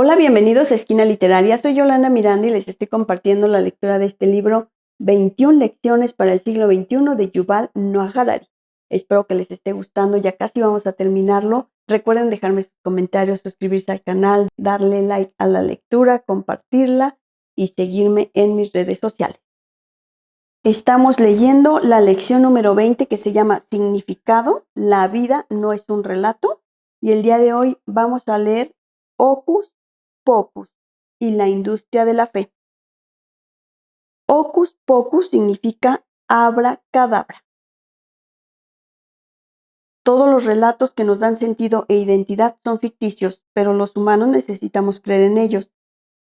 Hola, bienvenidos a Esquina Literaria. Soy Yolanda Miranda y les estoy compartiendo la lectura de este libro 21 lecciones para el siglo XXI de Yuval Noah Harari. Espero que les esté gustando, ya casi vamos a terminarlo. Recuerden dejarme sus comentarios, suscribirse al canal, darle like a la lectura, compartirla y seguirme en mis redes sociales. Estamos leyendo la lección número 20 que se llama Significado, la vida no es un relato, y el día de hoy vamos a leer Hocus Pocus y la industria de la fe. Hocus Pocus significa abracadabra. Todos los relatos que nos dan sentido e identidad son ficticios, pero los humanos necesitamos creer en ellos.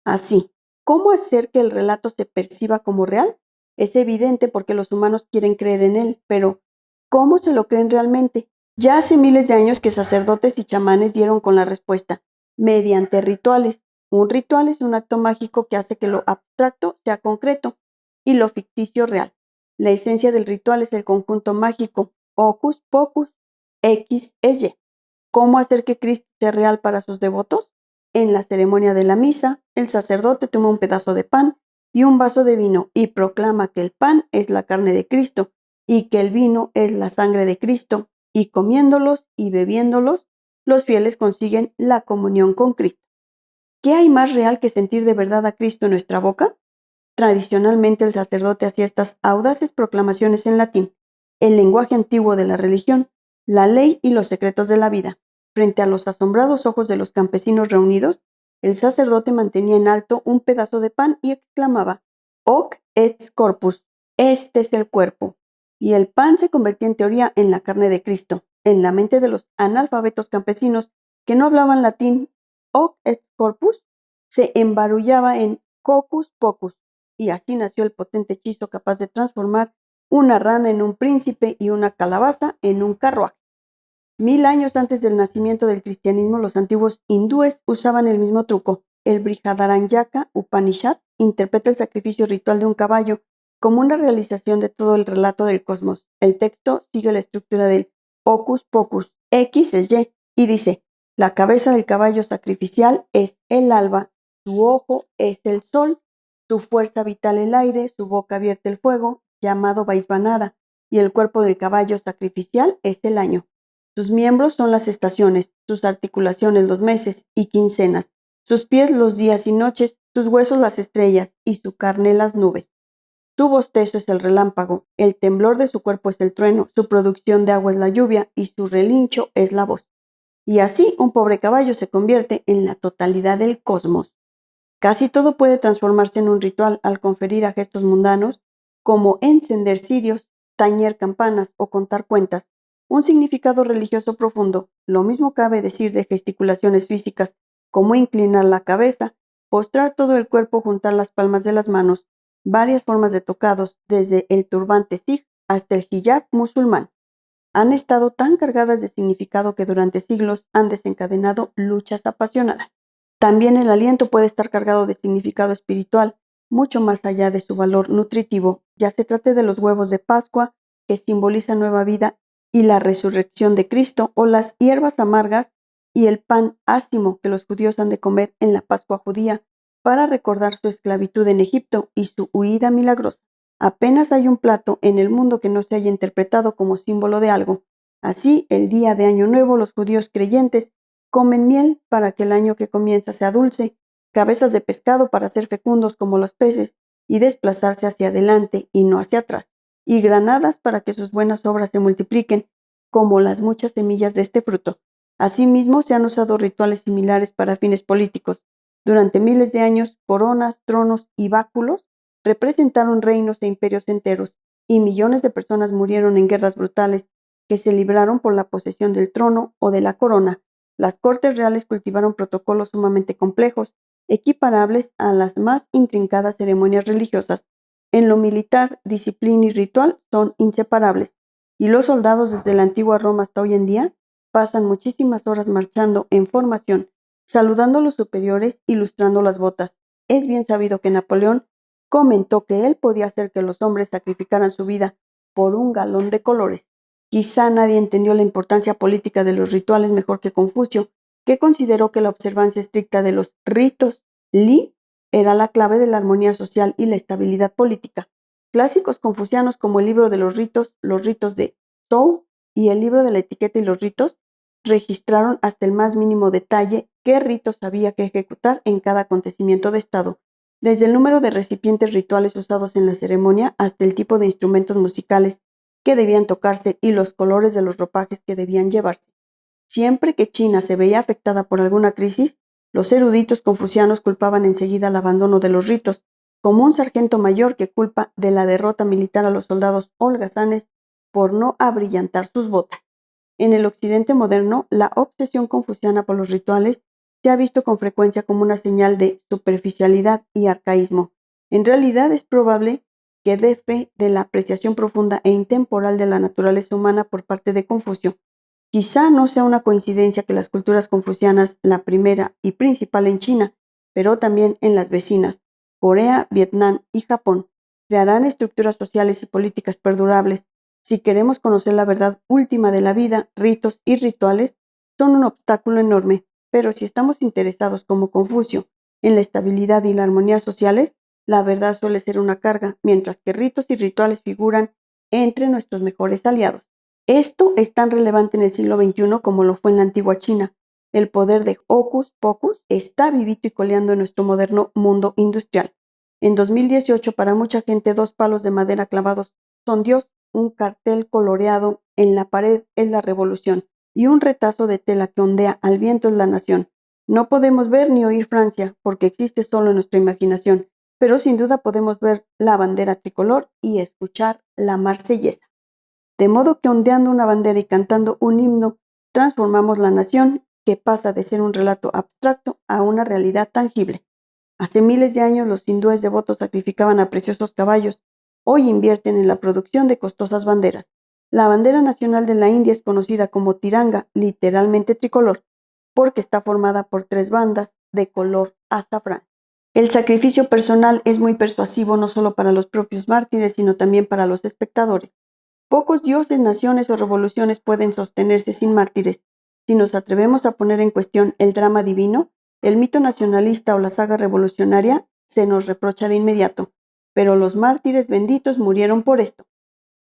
Así, ¿cómo hacer que el relato se perciba como real? Es evidente porque los humanos quieren creer en él, pero ¿cómo se lo creen realmente? Ya hace miles de años que sacerdotes y chamanes dieron con la respuesta, mediante rituales. Un ritual es un acto mágico que hace que lo abstracto sea concreto y lo ficticio real. La esencia del ritual es el conjunto mágico, hocus pocus, X es Y. ¿Cómo hacer que Cristo sea real para sus devotos? En la ceremonia de la misa, el sacerdote toma un pedazo de pan y un vaso de vino y proclama que el pan es la carne de Cristo y que el vino es la sangre de Cristo, y comiéndolos y bebiéndolos, los fieles consiguen la comunión con Cristo. ¿Qué hay más real que sentir de verdad a Cristo en nuestra boca? Tradicionalmente el sacerdote hacía estas audaces proclamaciones en latín, el lenguaje antiguo de la religión, la ley y los secretos de la vida. Frente a los asombrados ojos de los campesinos reunidos, el sacerdote mantenía en alto un pedazo de pan y exclamaba, Hoc est corpus, este es el cuerpo. Y el pan se convertía en teoría en la carne de Cristo. En la mente de los analfabetos campesinos que no hablaban latín, Hoc est corpus se embarullaba en hocus pocus, y así nació el potente hechizo capaz de transformar una rana en un príncipe y una calabaza en un carruaje. 1000 años antes del nacimiento del cristianismo, los antiguos hindúes usaban el mismo truco. El Brihadaranyaka Upanishad interpreta el sacrificio ritual de un caballo como una realización de todo el relato del cosmos. El texto sigue la estructura del hocus pocus, X es Y, y dice, la cabeza del caballo sacrificial es el alba, su ojo es el sol, su fuerza vital el aire, su boca vierte el fuego, llamado Vaisvanara, y el cuerpo del caballo sacrificial es el año. Sus miembros son las estaciones, sus articulaciones los meses y quincenas, sus pies los días y noches, sus huesos las estrellas y su carne las nubes. Su bostezo es el relámpago, el temblor de su cuerpo es el trueno, su producción de agua es la lluvia y su relincho es la voz. Y así un pobre caballo se convierte en la totalidad del cosmos. Casi todo puede transformarse en un ritual al conferir a gestos mundanos, como encender cirios, tañer campanas o contar cuentas, un significado religioso profundo. Lo mismo cabe decir de gesticulaciones físicas, como inclinar la cabeza, postrar todo el cuerpo, juntar las palmas de las manos, varias formas de tocados, desde el turbante sikh hasta el hijab musulmán. Han estado tan cargadas de significado que durante siglos han desencadenado luchas apasionadas. También el aliento puede estar cargado de significado espiritual, mucho más allá de su valor nutritivo, ya se trate de los huevos de Pascua, que simbolizan nueva vida y la resurrección de Cristo, o las hierbas amargas y el pan ácimo que los judíos han de comer en la Pascua judía para recordar su esclavitud en Egipto y su huida milagrosa. Apenas hay un plato en el mundo que no se haya interpretado como símbolo de algo. Así, el día de Año Nuevo, los judíos creyentes comen miel para que el año que comienza sea dulce, cabezas de pescado para ser fecundos como los peces y desplazarse hacia adelante y no hacia atrás, y granadas para que sus buenas obras se multipliquen como las muchas semillas de este fruto. Asimismo, se han usado rituales similares para fines políticos. Durante miles de años, coronas, tronos y báculos representaron reinos e imperios enteros, y millones de personas murieron en guerras brutales que se libraron por la posesión del trono o de la corona. Las cortes reales cultivaron protocolos sumamente complejos, equiparables a las más intrincadas ceremonias religiosas. En lo militar, disciplina y ritual son inseparables, y los soldados desde la antigua Roma hasta hoy en día pasan muchísimas horas marchando en formación, saludando a los superiores y lustrando las botas. Es bien sabido que Napoleón comentó que él podía hacer que los hombres sacrificaran su vida por un galón de colores. Quizá nadie entendió la importancia política de los rituales mejor que Confucio, que consideró que la observancia estricta de los ritos Li era la clave de la armonía social y la estabilidad política. Clásicos confucianos como el libro de los ritos de Zhou y el libro de la etiqueta y los ritos, registraron hasta el más mínimo detalle qué ritos había que ejecutar en cada acontecimiento de Estado, desde el número de recipientes rituales usados en la ceremonia hasta el tipo de instrumentos musicales que debían tocarse y los colores de los ropajes que debían llevarse. Siempre que China se veía afectada por alguna crisis, los eruditos confucianos culpaban enseguida el abandono de los ritos, como un sargento mayor que culpa de la derrota militar a los soldados holgazanes por no abrillantar sus botas. En el occidente moderno, la obsesión confuciana por los rituales se ha visto con frecuencia como una señal de superficialidad y arcaísmo. En realidad es probable que dé fe de la apreciación profunda e intemporal de la naturaleza humana por parte de Confucio. Quizá no sea una coincidencia que las culturas confucianas, la primera y principal en China, pero también en las vecinas, Corea, Vietnam y Japón, crearán estructuras sociales y políticas perdurables. Si queremos conocer la verdad última de la vida, ritos y rituales son un obstáculo enorme, pero si estamos interesados como Confucio en la estabilidad y la armonía sociales, la verdad suele ser una carga, mientras que ritos y rituales figuran entre nuestros mejores aliados. Esto es tan relevante en el siglo XXI como lo fue en la antigua China. El poder de Hocus Pocus está vivito y coleando en nuestro moderno mundo industrial. En 2018, para mucha gente, 2 palos de madera clavados son Dios, un cartel coloreado en la pared es la revolución y un retazo de tela que ondea al viento es la nación. No podemos ver ni oír Francia porque existe solo en nuestra imaginación, pero sin duda podemos ver la bandera tricolor y escuchar la marsellesa. De modo que ondeando una bandera y cantando un himno, transformamos la nación que pasa de ser un relato abstracto a una realidad tangible. Hace miles de años los hindúes devotos sacrificaban a preciosos caballos. Hoy invierten en la producción de costosas banderas. La bandera nacional de la India es conocida como tiranga, literalmente tricolor, porque está formada por 3 bandas de color azafrán. El sacrificio personal es muy persuasivo no solo para los propios mártires, sino también para los espectadores. Pocos dioses, naciones o revoluciones pueden sostenerse sin mártires. Si nos atrevemos a poner en cuestión el drama divino, el mito nacionalista o la saga revolucionaria, se nos reprocha de inmediato. Pero los mártires benditos murieron por esto.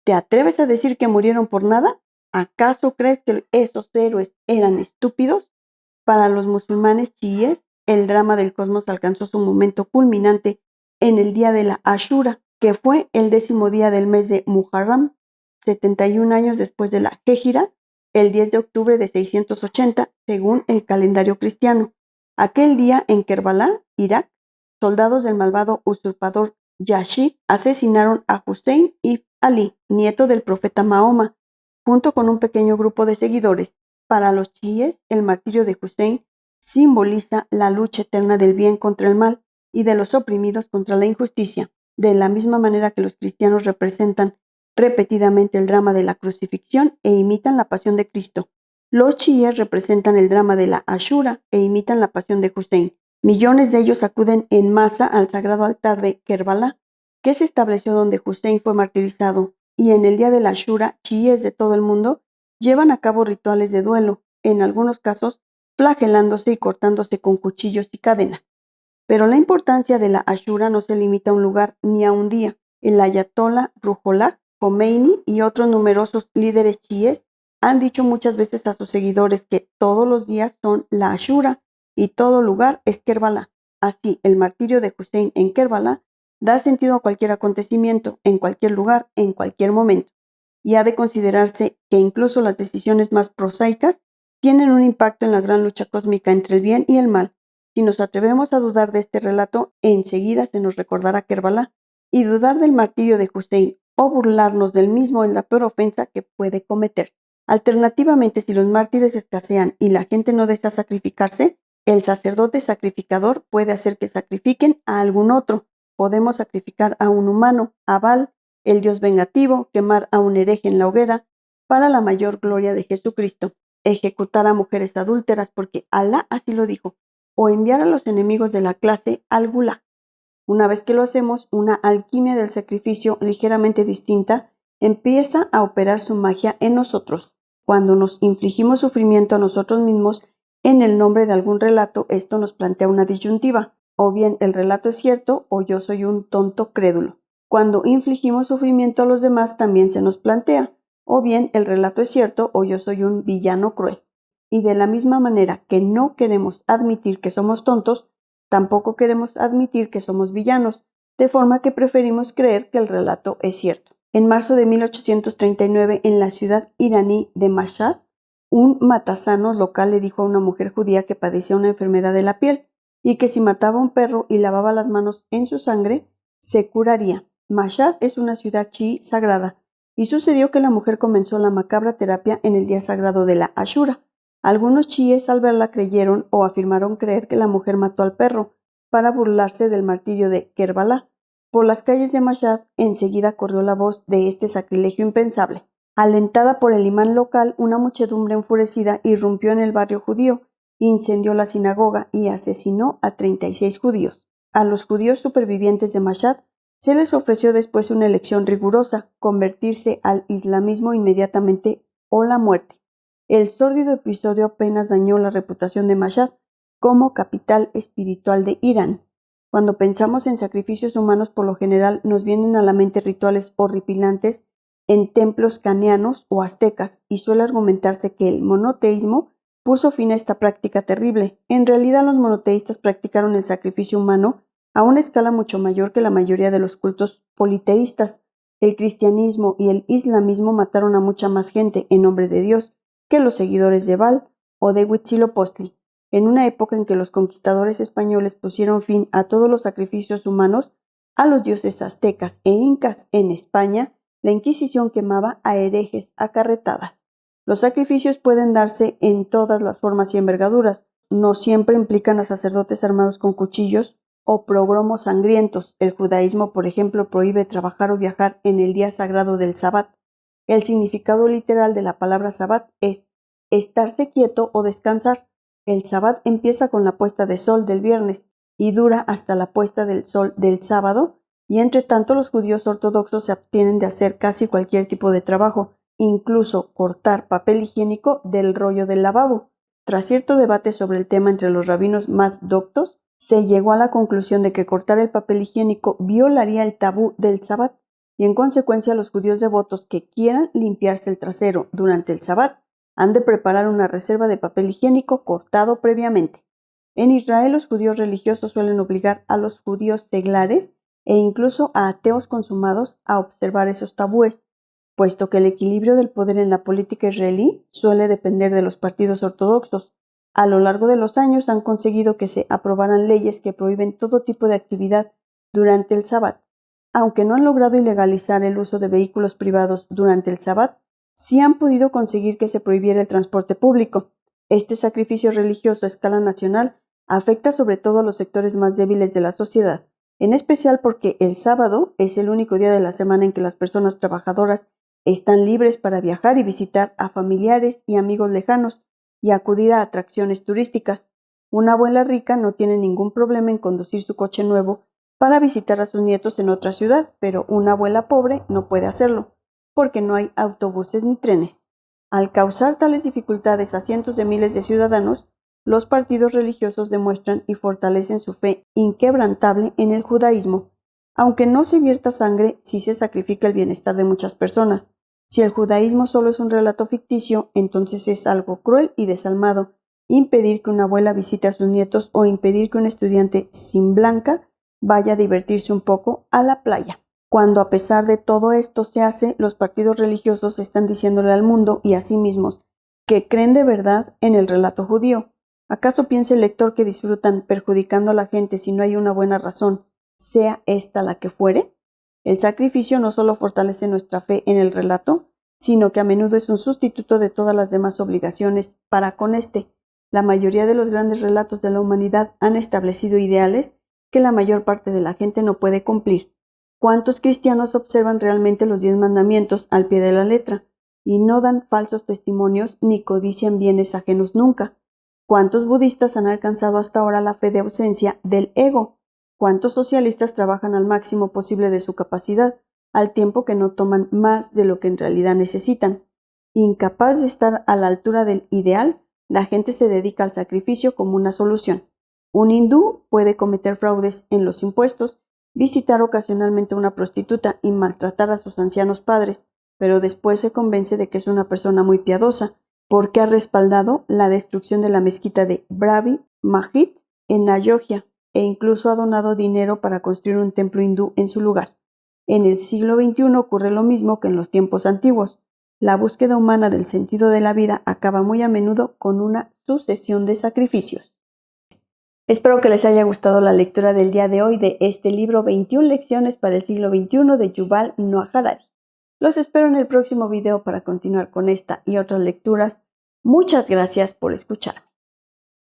¿Te atreves a decir que murieron por nada? ¿Acaso crees que esos héroes eran estúpidos? Para los musulmanes chiíes, el drama del cosmos alcanzó su momento culminante en el día de la Ashura, que fue el 10º día del mes de Muharram, 71 años después de la Hégira, el 10 de octubre de 680, según el calendario cristiano. Aquel día en Kerbala, Irak, soldados del malvado usurpador Yashid asesinaron a Hussein ibn Ali, nieto del profeta Mahoma, junto con un pequeño grupo de seguidores. Para los chiíes, el martirio de Hussein simboliza la lucha eterna del bien contra el mal y de los oprimidos contra la injusticia, de la misma manera que los cristianos representan repetidamente el drama de la crucifixión e imitan la pasión de Cristo. Los chiíes representan el drama de la Ashura e imitan la pasión de Hussein. Millones de ellos acuden en masa al sagrado altar de Kerbala, que se estableció donde Hussein fue martirizado, y en el día de la Ashura, chiíes de todo el mundo llevan a cabo rituales de duelo, en algunos casos flagelándose y cortándose con cuchillos y cadenas. Pero la importancia de la Ashura no se limita a un lugar ni a un día. El ayatolá Ruhollah Khomeini y otros numerosos líderes chiíes han dicho muchas veces a sus seguidores que todos los días son la Ashura y todo lugar es Kerbala. Así, el martirio de Hussein en Kerbala da sentido a cualquier acontecimiento, en cualquier lugar, en cualquier momento. Y ha de considerarse que incluso las decisiones más prosaicas tienen un impacto en la gran lucha cósmica entre el bien y el mal. Si nos atrevemos a dudar de este relato, enseguida se nos recordará Kerbala, y dudar del martirio de Hussein o burlarnos del mismo es la peor ofensa que puede cometerse. Alternativamente, si los mártires escasean y la gente no desea sacrificarse, el sacerdote sacrificador puede hacer que sacrifiquen a algún otro. Podemos sacrificar a un humano, a Baal, el dios vengativo, quemar a un hereje en la hoguera, para la mayor gloria de Jesucristo, ejecutar a mujeres adúlteras porque Alá así lo dijo, o enviar a los enemigos de la clase al gulag. Una vez que lo hacemos, una alquimia del sacrificio ligeramente distinta empieza a operar su magia en nosotros. Cuando nos infligimos sufrimiento a nosotros mismos, En el nombre de algún relato, esto nos plantea una disyuntiva. O bien el relato es cierto o yo soy un tonto crédulo. Cuando infligimos sufrimiento a los demás también se nos plantea. O bien el relato es cierto o yo soy un villano cruel. Y de la misma manera que no queremos admitir que somos tontos, tampoco queremos admitir que somos villanos, de forma que preferimos creer que el relato es cierto. En marzo de 1839, en la ciudad iraní de Mashhad, un matasanos local le dijo a una mujer judía que padecía una enfermedad de la piel y que si mataba a un perro y lavaba las manos en su sangre, se curaría. Mashhad es una ciudad chií sagrada, y sucedió que la mujer comenzó la macabra terapia en el día sagrado de la Ashura. Algunos chiíes al verla creyeron o afirmaron creer que la mujer mató al perro para burlarse del martirio de Kerbala. Por las calles de Mashhad enseguida corrió la voz de este sacrilegio impensable. Alentada por el imán local, una muchedumbre enfurecida irrumpió en el barrio judío, incendió la sinagoga y asesinó a 36 judíos. A los judíos supervivientes de Mashhad se les ofreció después una elección rigurosa, convertirse al islamismo inmediatamente o la muerte. El sórdido episodio apenas dañó la reputación de Mashhad como capital espiritual de Irán. Cuando pensamos en sacrificios humanos, por lo general nos vienen a la mente rituales horripilantes en templos cananeos o aztecas, y suele argumentarse que el monoteísmo puso fin a esta práctica terrible. En realidad, los monoteístas practicaron el sacrificio humano a una escala mucho mayor que la mayoría de los cultos politeístas. El cristianismo y el islamismo mataron a mucha más gente en nombre de Dios que los seguidores de Baal o de Huitzilopochtli. En una época en que los conquistadores españoles pusieron fin a todos los sacrificios humanos a los dioses aztecas e incas en España, la Inquisición quemaba a herejes a carretadas. Los sacrificios pueden darse en todas las formas y envergaduras. No siempre implican a sacerdotes armados con cuchillos o progromos sangrientos. El judaísmo, por ejemplo, prohíbe trabajar o viajar en el día sagrado del Sabbat. El significado literal de la palabra Sabbat es estarse quieto o descansar. El Sabbat empieza con la puesta de sol del viernes y dura hasta la puesta del sol del sábado, y entre tanto los judíos ortodoxos se abstienen de hacer casi cualquier tipo de trabajo, incluso cortar papel higiénico del rollo del lavabo. Tras cierto debate sobre el tema entre los rabinos más doctos, se llegó a la conclusión de que cortar el papel higiénico violaría el tabú del Sabbat, y en consecuencia los judíos devotos que quieran limpiarse el trasero durante el Sabbat han de preparar una reserva de papel higiénico cortado previamente. En Israel, los judíos religiosos suelen obligar a los judíos seglares e incluso a ateos consumados a observar esos tabúes, puesto que el equilibrio del poder en la política israelí suele depender de los partidos ortodoxos. A lo largo de los años han conseguido que se aprobaran leyes que prohíben todo tipo de actividad durante el Sabbat. Aunque no han logrado ilegalizar el uso de vehículos privados durante el Sabbat, sí han podido conseguir que se prohibiera el transporte público. Este sacrificio religioso a escala nacional afecta sobre todo a los sectores más débiles de la sociedad, en especial porque el sábado es el único día de la semana en que las personas trabajadoras están libres para viajar y visitar a familiares y amigos lejanos y acudir a atracciones turísticas. Una abuela rica no tiene ningún problema en conducir su coche nuevo para visitar a sus nietos en otra ciudad, pero una abuela pobre no puede hacerlo, porque no hay autobuses ni trenes. Al causar tales dificultades a cientos de miles de ciudadanos, los partidos religiosos demuestran y fortalecen su fe inquebrantable en el judaísmo. Aunque no se vierta sangre, sí se sacrifica el bienestar de muchas personas. Si el judaísmo solo es un relato ficticio, entonces es algo cruel y desalmado impedir que una abuela visite a sus nietos o impedir que un estudiante sin blanca vaya a divertirse un poco a la playa. Cuando a pesar de todo esto se hace, los partidos religiosos están diciéndole al mundo y a sí mismos que creen de verdad en el relato judío. ¿Acaso piensa el lector que disfrutan perjudicando a la gente si no hay una buena razón, sea esta la que fuere? El sacrificio no solo fortalece nuestra fe en el relato, sino que a menudo es un sustituto de todas las demás obligaciones para con éste. La mayoría de los grandes relatos de la humanidad han establecido ideales que la mayor parte de la gente no puede cumplir. ¿Cuántos cristianos observan realmente los 10 mandamientos al pie de la letra y no dan falsos testimonios ni codician bienes ajenos nunca? ¿Cuántos budistas han alcanzado hasta ahora la fe de ausencia del ego? ¿Cuántos socialistas trabajan al máximo posible de su capacidad, al tiempo que no toman más de lo que en realidad necesitan? Incapaz de estar a la altura del ideal, La gente se dedica al sacrificio como una solución. Un hindú puede cometer fraudes en los impuestos, visitar ocasionalmente a una prostituta y maltratar a sus ancianos padres, pero después se convence de que es una persona muy piadosa, porque ha respaldado la destrucción de la mezquita de Brabi Masjid en Ayodhya e incluso ha donado dinero para construir un templo hindú en su lugar. En el siglo XXI ocurre lo mismo que en los tiempos antiguos. La búsqueda humana del sentido de la vida acaba muy a menudo con una sucesión de sacrificios. Espero que les haya gustado la lectura del día de hoy de este libro 21 lecciones para el siglo XXI de Yuval Noah Harari. Los espero en el próximo video para continuar con esta y otras lecturas. Muchas gracias por escuchar.